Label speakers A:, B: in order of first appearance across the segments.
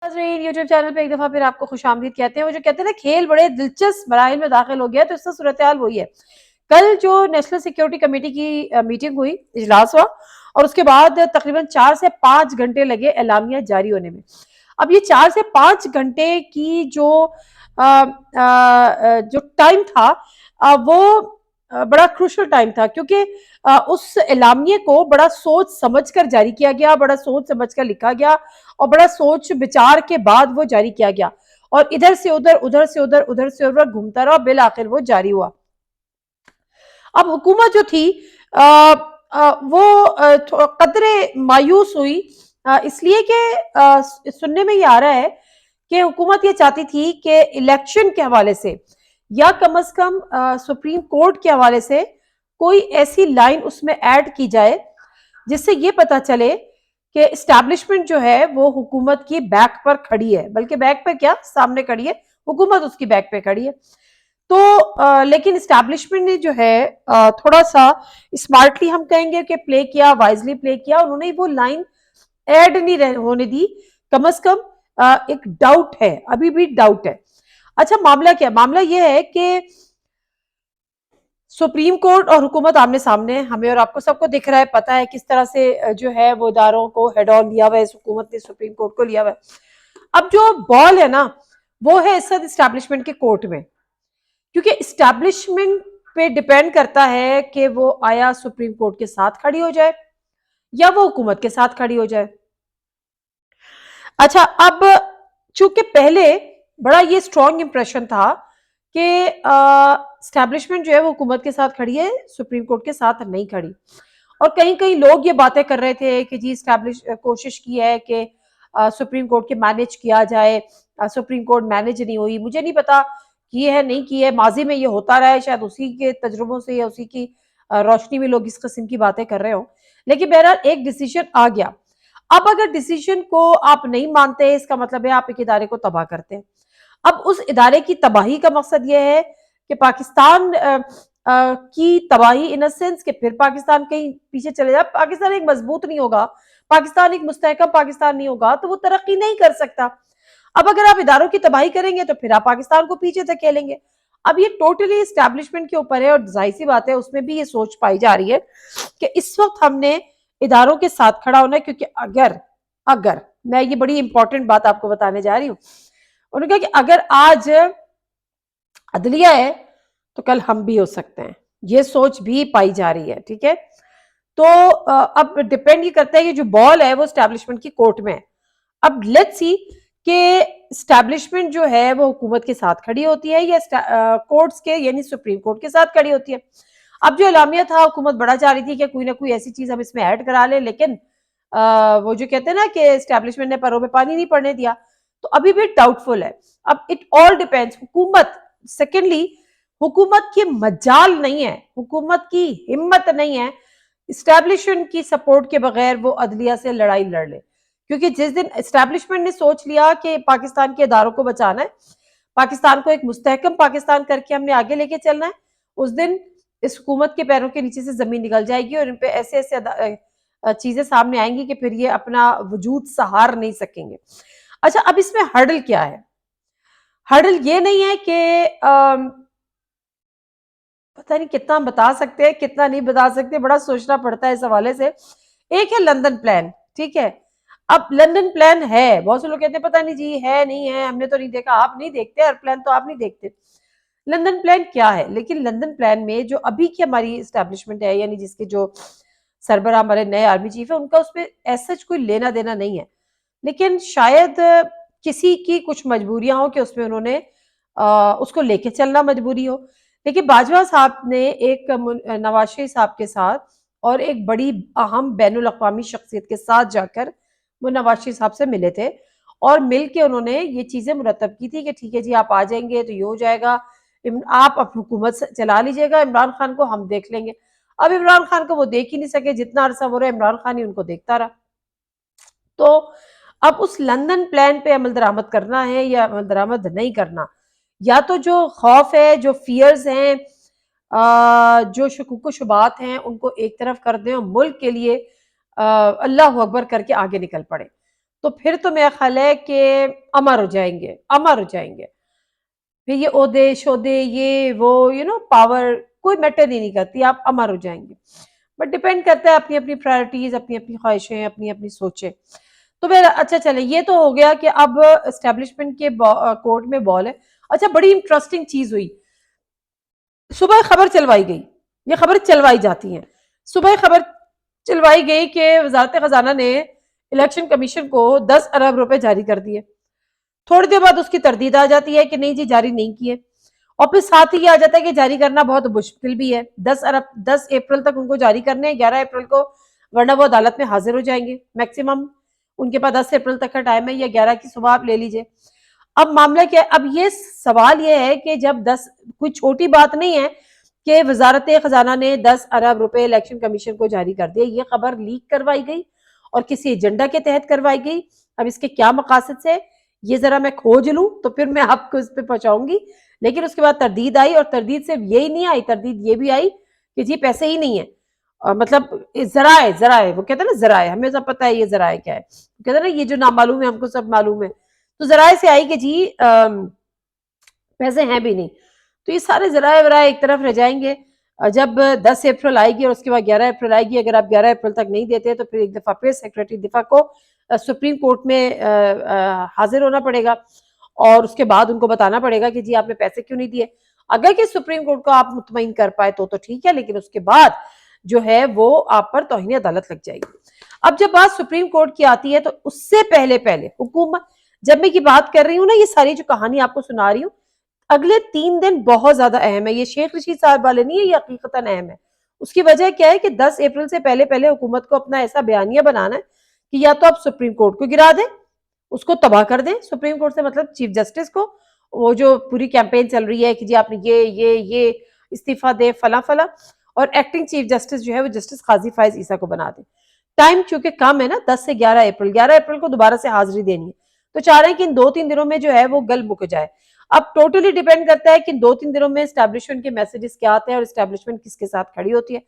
A: ناظرین YouTube channel پہ ایک دفعہ پھر آپ کو خوش آمدید کہتے ہیں. وہ جو کہتے ہیں نا کھیل بڑے دلچسپ مراحل میں داخل ہو گیا, تو اس کا صورتحال وہی ہے. کل جو نیشنل سیکیورٹی کمیٹی کی میٹنگ ہوئی, اجلاس ہوا, اور اس کے بعد تقریباً 4 سے 5 گھنٹے لگے اعلامیہ جاری ہونے میں. اب یہ 4 سے 5 گھنٹے کی جو ٹائم تھا وہ بڑا کروشل ٹائم تھا, کیونکہ اس اعلامیے کو بڑا سوچ سمجھ کر جاری کیا گیا, بڑا سوچ سمجھ کر لکھا گیا, اور بڑا سوچ بچار کے بعد وہ جاری کیا گیا, اور ادھر سے ادھر ادھر سے ادھر ادھر سے ادھر گھومتا رہا, بالآخر وہ جاری ہوا. اب حکومت جو تھی وہ قدرے مایوس ہوئی, اس لیے کہ سننے میں یہ آ رہا ہے کہ حکومت یہ چاہتی تھی کہ الیکشن کے حوالے سے یا کم از کم سپریم کورٹ کے حوالے سے کوئی ایسی لائن اس میں ایڈ کی جائے جس سے یہ پتا چلے کہ اسٹیبلشمنٹ جو ہے وہ حکومت کی بیک پر کھڑی ہے, بلکہ بیک پہ کیا, سامنے کھڑی ہے, حکومت اس کی بیک پہ کھڑی ہے. تو لیکن اسٹیبلشمنٹ نے جو ہے تھوڑا سا اسمارٹلی ہم کہیں گے کہ پلے کیا, وائزلی پلے کیا, انہوں نے وہ لائن ایڈ نہیں ہونے دی. کم از کم ایک ڈاؤٹ ہے, ابھی بھی ڈاؤٹ ہے. اچھا معاملہ کیا, معاملہ یہ ہے کہ سپریم کورٹ اور حکومت آمنے سامنے, ہمیں اور آپ کو سب کو دکھ رہا ہے, پتہ ہے کس طرح سے جو ہے وہ اداروں کو ہیڈ آن لیا ہوا ہے, حکومت نے سپریم کورٹ کو لیا ہوا ہے. اب جو بال ہے نا وہ ہے اس وقت اسٹیبلشمنٹ کے کورٹ میں, کیونکہ اسٹیبلشمنٹ پہ ڈیپینڈ کرتا ہے کہ وہ آیا سپریم کورٹ کے ساتھ کھڑی ہو جائے یا وہ حکومت کے ساتھ کھڑی ہو جائے. اچھا, اب چونکہ پہلے بڑا یہ اسٹرانگ امپریشن تھا کہ اسٹیبلشمنٹ جو ہے وہ حکومت کے ساتھ کھڑی ہے, سپریم کورٹ کے ساتھ نہیں کھڑی, اور کہیں کہیں لوگ یہ باتیں کر رہے تھے کہ جی کوشش کی ہے کہ سپریم کورٹ کے مینج کیا جائے, سپریم کورٹ مینج نہیں ہوئی. مجھے نہیں پتا کی ہے نہیں کی ہے, ماضی میں یہ ہوتا رہا ہے, شاید اسی کے تجربوں سے یا اسی کی روشنی میں لوگ اس قسم کی باتیں کر رہے ہوں, لیکن بہرحال ایک ڈیسیژن آ گیا. اب اگر ڈیسیژن کو آپ نہیں مانتے, اس کا مطلب ہے آپ ایک ادارے کو تباہ کرتے ہیں. اب اس ادارے کی تباہی کا مقصد یہ ہے کہ پاکستان کی تباہی ان سینس کہ پھر پاکستان کہیں پیچھے چلے جائے, پاکستان ایک مضبوط نہیں ہوگا, پاکستان ایک مستحکم پاکستان نہیں ہوگا, تو وہ ترقی نہیں کر سکتا. اب اگر آپ اداروں کی تباہی کریں گے تو پھر آپ پاکستان کو پیچھے دھکیلیں گے. اب یہ ٹوٹلی اسٹیبلشمنٹ کے اوپر ہے, اور ظاہر سی بات ہے اس میں بھی یہ سوچ پائی جا رہی ہے کہ اس وقت ہم نے اداروں کے ساتھ کھڑا ہونا ہے, کیونکہ اگر میں یہ بڑی امپورٹنٹ بات آپ کو بتانے جا رہی ہوں, انہوں نے کہا کہ اگر آج عدلیہ ہے تو کل ہم بھی ہو سکتے ہیں, یہ سوچ بھی پائی جا رہی ہے. ٹھیک ہے, تو اب ڈیپینڈ یہ کرتا ہے کہ جو بال ہے وہ اسٹیبلشمنٹ کی کورٹ میں ہے. اب لیٹس سی کہ اسٹیبلشمنٹ جو ہے وہ حکومت کے ساتھ کھڑی ہوتی ہے یا کورٹس کے یعنی سپریم کورٹ کے ساتھ کھڑی ہوتی ہے. اب جو اعلامیہ تھا, حکومت بڑا چاہ رہی تھی کہ کوئی نہ کوئی ایسی چیز ہم اس میں ایڈ کرا لیں, لیکن وہ جو کہتے ہیں نا کہ اسٹیبلشمنٹ نے پروں میں پانی نہیں پڑنے دیا, تو ابھی بھی ڈاؤٹ فل ہے. اب اٹ آل ڈیپینڈس, حکومت سیکنڈلی حکومت کی مجال نہیں ہے, حکومت کی ہمت نہیں ہے اسٹیبلشمنٹ کی سپورٹ کے بغیر وہ عدلیہ سے لڑائی لڑ لے. کیونکہ جس دن اسٹیبلشمنٹ نے سوچ لیا کہ پاکستان کے اداروں کو بچانا ہے, پاکستان کو ایک مستحکم پاکستان کر کے ہم نے آگے لے کے چلنا ہے, اس دن اس حکومت کے پیروں کے نیچے سے زمین نکل جائے گی, اور ان پہ ایسے ایسے چیزیں سامنے آئیں گی کہ پھر یہ اپنا وجود سہار نہیں سکیں گے. اچھا, اب اس میں ہرڈل کیا ہے؟ ہرڈل یہ نہیں ہے کہ پتہ نہیں کتنا ہم بتا سکتے ہیں کتنا نہیں بتا سکتے, بڑا سوچنا پڑتا ہے اس حوالے سے. ایک ہے لندن پلان, ٹھیک ہے, اب لندن پلان ہے, بہت سے لوگ کہتے ہیں پتہ نہیں جی ہے نہیں ہے, ہم نے تو نہیں دیکھا. آپ نہیں دیکھتے, ہر پلان تو آپ نہیں دیکھتے. لندن پلان کیا ہے؟ لیکن لندن پلان میں جو ابھی کی ہماری اسٹیبلشمنٹ ہے, یعنی جس کے جو سربراہ ہمارے نئے آرمی چیف ہے, ان کا اس پہ ایسا کوئی لینا دینا نہیں ہے, لیکن شاید کسی کی کچھ مجبوریاں ہوں کہ اس میں انہوں نے اس کو لے کے چلنا مجبوری ہو. لیکن باجوہ صاحب نے ایک نواز شریف صاحب کے ساتھ اور ایک بڑی اہم بین الاقوامی شخصیت کے ساتھ جا کر وہ نواز شریف صاحب سے ملے تھے, اور مل کے انہوں نے یہ چیزیں مرتب کی تھی کہ ٹھیک ہے جی آپ آ جائیں گے تو یہ ہو جائے گا, آپ اپنی حکومت چلا لیجئے گا, عمران خان کو ہم دیکھ لیں گے. اب عمران خان کو وہ دیکھ ہی نہیں سکے, جتنا عرصہ ہو رہا ہے عمران خان ہی ان کو دیکھتا رہا. تو اب اس لندن پلان پہ عمل درآمد کرنا ہے یا عمل درآمد نہیں کرنا, یا تو جو خوف ہے, جو فیئرز ہیں, جو شکوک و شبہات ہیں, ان کو ایک طرف کر دیں اور ملک کے لیے اللہ اکبر کر کے آگے نکل پڑے. تو پھر تو میرا خیال ہے کہ امر ہو جائیں گے، امر ہو جائیں گے. پھر یہ عہدے شودے یہ وہ پاور کوئی میٹر ہی نہیں کرتی، آپ امر ہو جائیں گے. بٹ ڈپینڈ کرتا ہے اپنی اپنی پرائرٹیز، اپنی اپنی خواہشیں، اپنی اپنی سوچیں. تو پھر اچھا چلے، یہ تو ہو گیا کہ اب اسٹیبلشمنٹ کے کورٹ میں بال ہے. اچھا بڑی انٹرسٹنگ چیز ہوئی، صبح خبر چلوائی گئی، یہ خبر چلوائی جاتی ہیں. صبح خبر چلوائی گئی کہ وزارت خزانہ نے الیکشن کمیشن کو 10 ارب روپے جاری کر دیے. تھوڑی دیر بعد اس کی تردید آ جاتی ہے کہ نہیں جی جاری نہیں کیے، اور پھر ساتھ ہی یہ آ جاتا ہے کہ جاری کرنا بہت مشکل بھی ہے. 10 اپریل تک ان کو جاری کرنے ہیں، 11 اپریل کو، ورنہ وہ عدالت میں حاضر ہو جائیں گے. میکسیمم ان کے پاس 10 اپریل تک کا ٹائم ہے، یا 11 کی صبح آپ لے لیجئے. اب معاملہ کیا ہے؟ اب یہ سوال یہ ہے کہ جب کوئی چھوٹی بات نہیں ہے کہ وزارت خزانہ نے 10 ارب روپے الیکشن کمیشن کو جاری کر دیا. یہ خبر لیک کروائی گئی اور کسی ایجنڈا کے تحت کروائی گئی. اب اس کے کیا مقاصد سے یہ ذرا میں کھوج لوں تو پھر میں آپ کو اس پہ پہنچاؤں گی. لیکن اس کے بعد تردید آئی، اور تردید صرف یہی نہیں آئی، تردید یہ بھی آئی کہ جی پیسے ہی نہیں ہیں. مطلب ذرائع وہ کہتے ہیں نا، ذرائع ہمیں سب پتہ ہے یہ ذرائع کیا ہے، کہتے ہیں نا یہ جو نامعلوم ہے ہم کو سب معلوم ہے. تو ذرائع سے آئی کہ جی پیسے ہیں بھی نہیں. تو یہ سارے ذرائع ورائع ایک طرف رہ جائیں گے. جب 10 اپریل آئے گی اور اس کے بعد 11 اپریل آئے گی، اگر آپ 11 اپریل تک نہیں دیتے تو پھر ایک دفعہ پھر سیکرٹری دفاع کو سپریم کورٹ میں حاضر ہونا پڑے گا، اور اس کے بعد ان کو بتانا پڑے گا کہ جی آپ نے پیسے کیوں نہیں دیے. اگر کہ سپریم کورٹ کو آپ مطمئن کر پائے تو ٹھیک ہے، لیکن اس کے بعد جو ہے وہ آپ پر توہین عدالت لگ جائے گی. اب جب بات سپریم کورٹ کی آتی ہے تو اس سے پہلے حکومت، جب میں یہ بات کر رہی ہوں نا، یہ ساری جو کہانی آپ کو سنا رہی ہوں، اگلے 3 دن بہت زیادہ اہم ہے. یہ شیخ رشید صاحب والے نہیں ہے، یہ حقیقتاً اہم ہے. اس کی وجہ کیا ہے کہ 10 اپریل سے پہلے حکومت کو اپنا ایسا بیانیہ بنانا ہے کہ یا تو آپ سپریم کورٹ کو گرا دیں، اس کو تباہ کر دیں. سپریم کورٹ سے مطلب چیف جسٹس کو، وہ جو پوری کیمپین چل رہی ہے کہ جی آپ نے یہ استعفیٰ دے فلاں فلاں، اور ایکٹنگ چیف جسٹس جو ہے وہ جسٹس قاضی فائز عیسیٰ کو بنا دیں. ٹائم چونکہ کم ہے نا، 10 سے 11 اپریل، 11 اپریل کو دوبارہ سے حاضری دینی ہے، تو چاہ رہے ہیں کہ ان 2-3 دنوں میں جو ہے وہ گل مک جائے. اب ٹوٹلی ڈیپینڈ کرتا ہے کہ ان 2-3 دنوں میں اسٹیبلشمنٹ کے میسیجز کیا آتے ہیں اور اسٹیبلشمنٹ کس کے ساتھ کھڑی ہوتی ہے.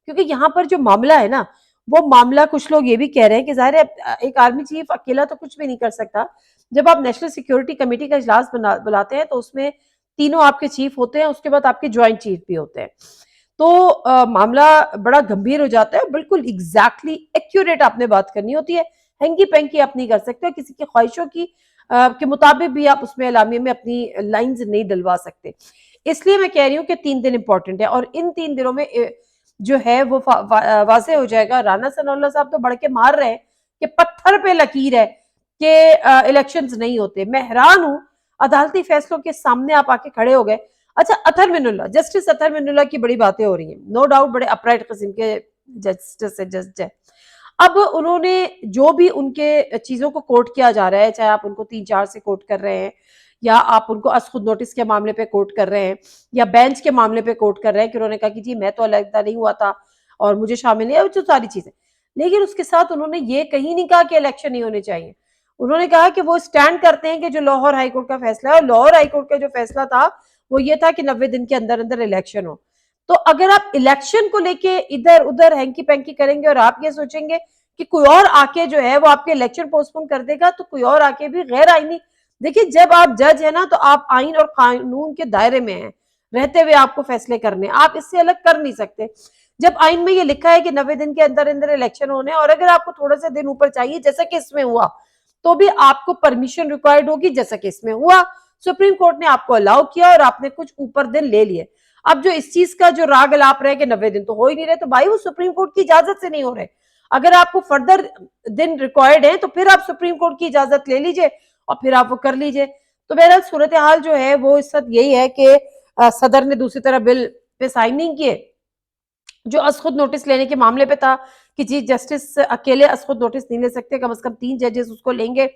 A: کیونکہ یہاں پر جو معاملہ ہے نا، وہ معاملہ کچھ لوگ یہ بھی کہہ رہے ہیں کہ ظاہر ہے ایک آرمی چیف اکیلا تو کچھ بھی نہیں کر سکتا. جب آپ نیشنل سیکیورٹی کمیٹی کا اجلاس بلاتے ہیں تو اس میں تینوں آپ کے چیف ہوتے ہیں، اس کے بعد آپ کے جوائنٹ چیف بھی ہوتے ہیں. تو معاملہ بڑا گمبھیر ہو جاتا ہے. بالکل ایگزیکٹلی ایکیوریٹ آپ نے بات کرنی ہوتی ہے، ہینگی پینکی آپ نہیں کر سکتے، کسی کی خواہشوں کی کے مطابق بھی آپ اس میں اعلامیے میں اپنی لائنز نہیں ڈلوا سکتے. اس لیے میں کہہ رہی ہوں کہ 3 دن امپورٹنٹ ہے، اور ان 3 دنوں میں جو ہے وہ واضح ہو جائے گا. رانا ثناء اللہ صاحب تو بڑھ کے مار رہے ہیں کہ پتھر پہ لکیر ہے کہ الیکشنز نہیں ہوتے. میں حیران ہوں، عدالتی فیصلوں کے سامنے آپ آ کے کھڑے ہو گئے. اچھا اطہر من اللہ، جسٹس اطہر من اللہ کی بڑی باتیں ہو رہی ہیں، نو ڈاؤٹ بڑے اپرائٹ قسم کے جسٹس جج ہے. اب انہوں نے جو بھی ان کے چیزوں کو کوٹ کیا جا رہا ہے، چاہے آپ ان کو 3-4 سے کوٹ کر رہے ہیں، یا آپ ان کو از خود نوٹس کے معاملے پہ کوٹ کر رہے ہیں، یا بینچ کے معاملے پہ کوٹ کر رہے ہیں کہ انہوں نے کہا کہ جی میں تو علیحدہ نہیں ہوا تھا اور مجھے شامل نہیں ہے، جو ساری چیزیں. لیکن اس کے ساتھ انہوں نے یہ کہیں نہیں کہا کہ الیکشن نہیں ہونے چاہیے. انہوں نے کہا کہ وہ سٹینڈ کرتے ہیں کہ جو لاہور ہائی کورٹ کا فیصلہ ہے، اور لاہور ہائی کورٹ کا جو فیصلہ تھا وہ یہ تھا کہ 90 دن کے اندر اندر الیکشن ہو. تو اگر آپ الیکشن کو لے کے ادھر ادھر ہینکی پینکی کریں گے اور آپ یہ سوچیں گے کہ کوئی اور آ کے جو ہے وہ آپ کے الیکشن پوسٹ پون کر دے گا، تو کوئی اور آ کے بھی غیر آئینی. دیکھیں جب آپ جج ہیں نا تو آپ آئین اور قانون کے دائرے میں ہیں، رہتے ہوئے آپ کو فیصلے کرنے، آپ اس سے الگ کر نہیں سکتے. جب آئین میں یہ لکھا ہے کہ 90 دن کے اندر اندر الیکشن ہونے، اور اگر آپ کو تھوڑا سا دن اوپر چاہیے جیسا کہ اس میں ہوا، تو بھی آپ کو پرمیشن ریکوائرڈ ہوگی جیسا کہ اس میں ہوا. سپریم کورٹ نے آپ کو الاؤ کیا اور آپ نے کچھ اوپر دن لے لیے. اب جو اس چیز کا جو راگ الاپ رہے کہ 90 دن تو ہو ہی نہیں رہے، تو بھائی وہ سپریم کورٹ کی اجازت سے نہیں ہو رہے. اگر آپ کو فردر دن ریکوائرڈ ہیں تو پھر آپ سپریم کورٹ کی اجازت لے لیجئے اور پھر آپ وہ کر لیجئے. تو بہرحال صورتحال جو ہے وہ اس وقت یہی ہے کہ صدر نے دوسری طرح بل پہ سائن نہیں کیے، جو از خود نوٹس لینے کے معاملے پہ تھا کہ جی جسٹس اکیلے از خود نوٹس نہیں لے سکتے، کم از کم 3 ججز اس کو لیں گے.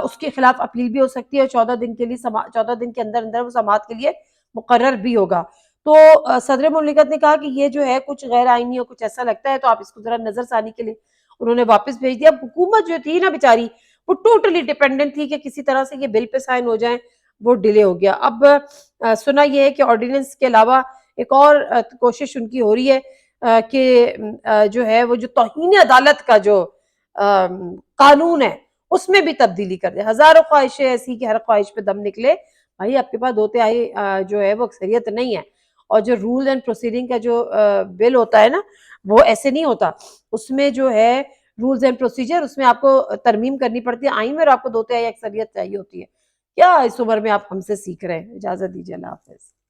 A: اس کے خلاف اپیل بھی ہو سکتی ہے، اور 14 دن کے لیے 14 دن کے اندر اندر وہ سماعت کے لیے مقرر بھی ہوگا. تو صدر مملکت نے کہا کہ یہ جو ہے کچھ غیر آئینی اور کچھ ایسا لگتا ہے، تو آپ اس کو ذرا نظر ثانی کے لیے انہوں نے واپس بھیج دیا. اب حکومت جو تھی نا بیچاری، وہ ٹوٹلی ڈیپینڈنٹ تھی کہ کسی طرح سے یہ بل پہ سائن ہو جائیں، وہ ڈیلے ہو گیا. اب سنا یہ ہے کہ آرڈیننس کے علاوہ ایک اور کوشش ان کی ہو رہی ہے کہ جو ہے وہ جو توہین عدالت کا جو قانون ہے اس میں بھی تبدیلی کر دے. ہزاروں خواہشیں ایسی کہ ہر خواہش پہ دم نکلے. بھائی آپ کے پاس دو تہائی جو ہے وہ اکثریت نہیں ہے. اور جو رول اینڈ پروسیڈنگ کا جو بل ہوتا ہے نا وہ ایسے نہیں ہوتا. اس میں جو ہے رولز اینڈ پروسیجر اس میں آپ کو ترمیم کرنی پڑتی ہے آئین میں، اور آپ کو دو تہائی اکثریت چاہیے ہوتی ہے. کیا اس عمر میں آپ ہم سے سیکھ رہے ہیں؟ اجازت دیجیے، اللہ حافظ.